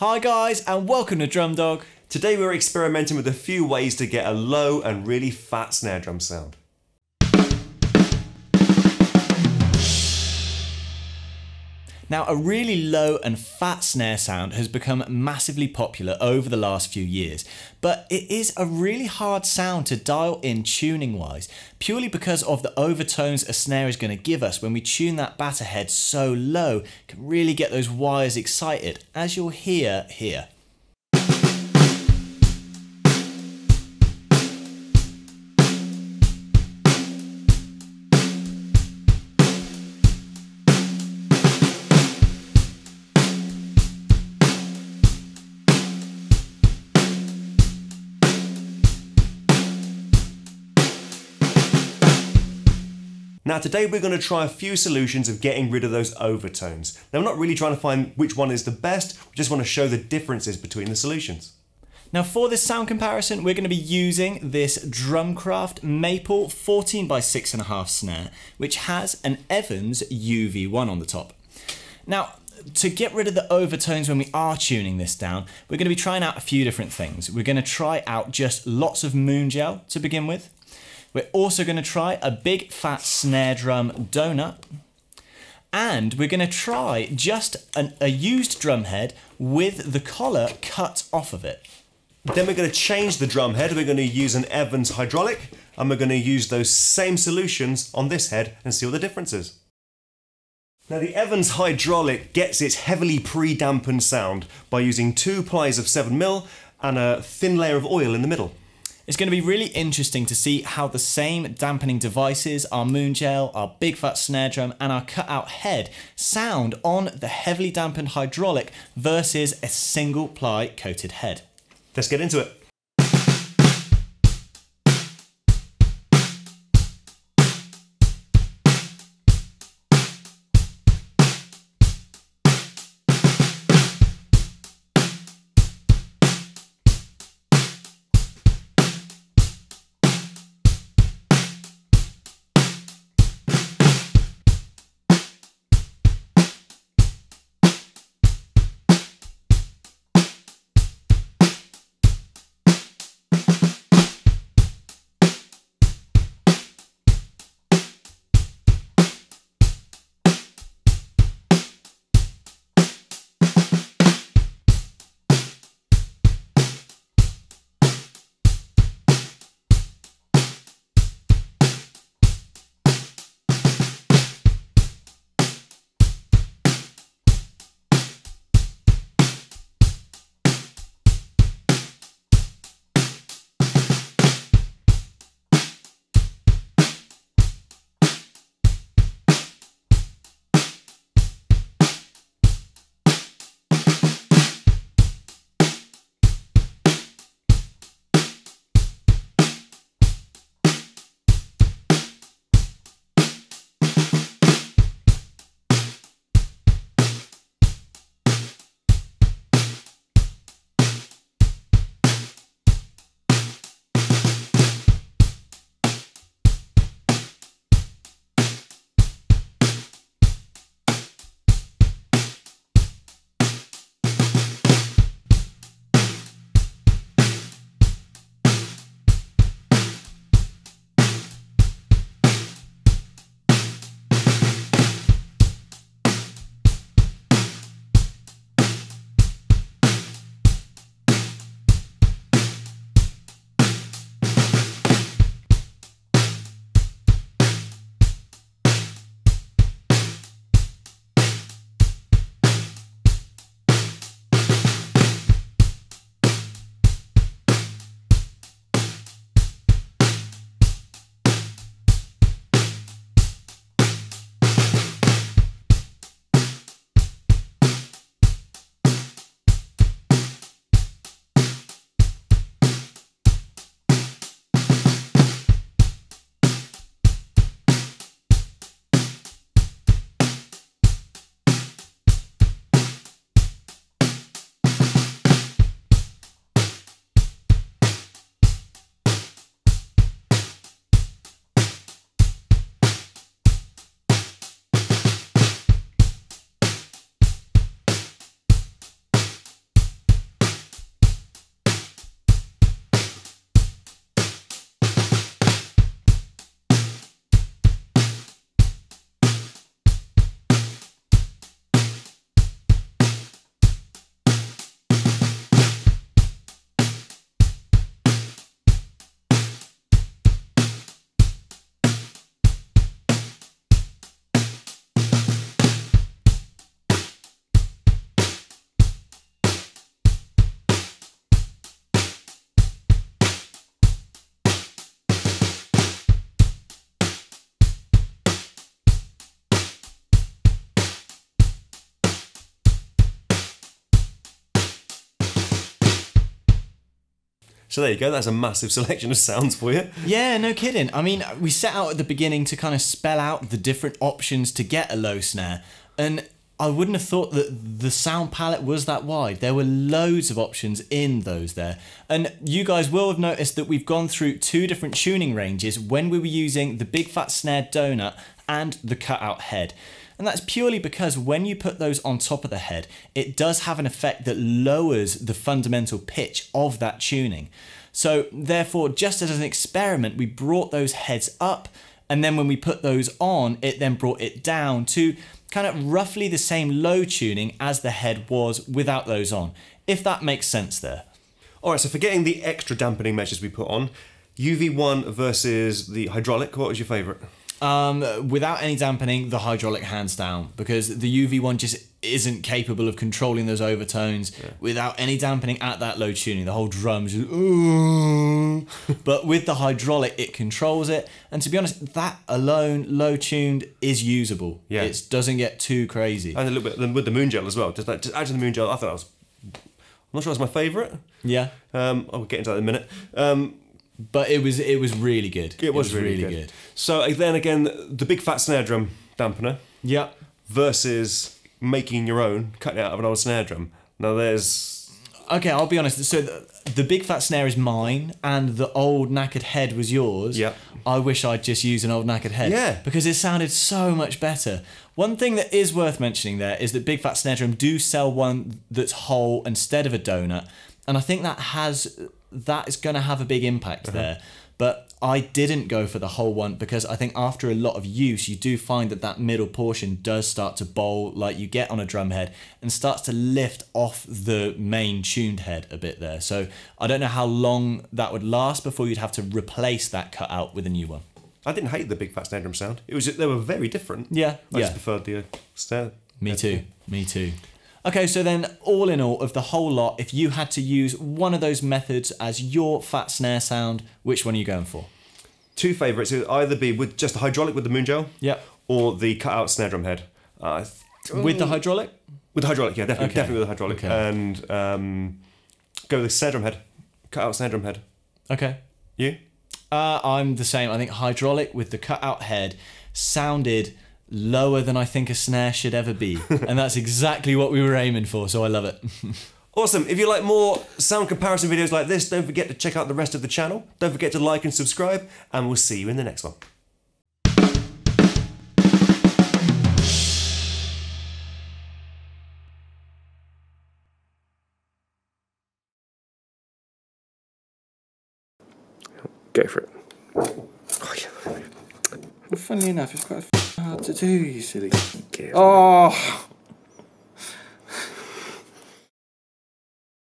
Hi guys, and welcome to Drum.Dog. Today we're experimenting with a few ways to get a low and really fat snare drum sound. Now, a really low and fat snare sound has become massively popular over the last few years, but it is a really hard sound to dial in tuning wise, purely because of the overtones a snare is going to give us when we tune that batter head so low. It can really get those wires excited, as you'll hear here. Now today we're going to try a few solutions of getting rid of those overtones. Now we're not really trying to find which one is the best, we just want to show the differences between the solutions. Now for this sound comparison, we're going to be using this DrumCraft Maple 14x6.5 snare, which has an Evans UV1 on the top. Now, to get rid of the overtones when we are tuning this down, we're going to be trying out a few different things. We're going to try out just lots of Moongel to begin with. We're also going to try a big fat snare drum donut. And we're going to try just a used drum head with the collar cut off of it. Then we're going to change the drum head. We're going to use an Evans hydraulic, and we're going to use those same solutions on this head and see what the difference is. Now the Evans hydraulic gets its heavily pre-dampened sound by using 2 plies of 7mm and a thin layer of oil in the middle. It's going to be really interesting to see how the same dampening devices, our Moongel, our big fat snare drum and our cutout head sound on the heavily dampened hydraulic versus a single ply coated head. Let's get into it. So there you go, that's a massive selection of sounds for you. Yeah, no kidding. I mean, we set out at the beginning to kind of spell out the different options to get a low snare, and I wouldn't have thought that the sound palette was that wide. There were loads of options in those there. And you guys will have noticed that we've gone through 2 different tuning ranges when we were using the big fat snare donut and the cutout head. And that's purely because when you put those on top of the head, it does have an effect that lowers the fundamental pitch of that tuning. So therefore, just as an experiment, we brought those heads up, and then when we put those on, it then brought it down to kind of roughly the same low tuning as the head was without those on, if that makes sense there. All right, so forgetting the extra dampening measures we put on, UV1 versus the hydraulic, what was your favourite? Without any dampening, the hydraulic hands down, because the UV1 just isn't capable of controlling those overtones without any dampening at that low tuning. The whole drum's just, ooh. But with the hydraulic, it controls it. And to be honest, that alone, low tuned, is usable. Yeah. It doesn't get too crazy. And a little bit with the Moongel as well. Just add to the Moongel, I thought that was, I'm not sure it was my favourite. Yeah. I'll get into that in a minute. But it was really good. It was really good. So then again, the big fat snare drum dampener. Yeah. Versus making your own, cutting it out of an old snare drum. Now there's... Okay, I'll be honest. So the big fat snare is mine, and the old knackered head was yours. Yeah. I wish I'd just used an old knackered head. Yeah. Because it sounded so much better. One thing that is worth mentioning there is that big fat snare drum do sell one that's whole instead of a donut, and I think that is going to have a big impact there. But I didn't go for the whole one because I think after a lot of use, you do find that that middle portion does start to bowl like you get on a drum head and starts to lift off the main tuned head a bit there. So I don't know how long that would last before you'd have to replace that cutout with a new one. I didn't hate the big fat snare drum sound. It was, they were very different. Yeah. I just preferred the snare. Me too. Me too. Okay, so then all in all, of the whole lot, if you had to use one of those methods as your fat snare sound, which one are you going for? 2 favourites. It would either be with just the hydraulic with the Moongel, or the cutout snare drum head. With the hydraulic? With the hydraulic, yeah, definitely, definitely with the hydraulic. Okay. And go with the snare drum head, cutout snare drum head. Okay. You? I'm the same. I think hydraulic with the cutout head sounded lower than I think a snare should ever be. And that's exactly what we were aiming for, so I love it. Awesome. If you like more sound comparison videos like this, don't forget to check out the rest of the channel. Don't forget to like and subscribe, and we'll see you in the next one. Go for it. Oh, yeah. Funnily enough, it's quite hard to do, you silly. Oh!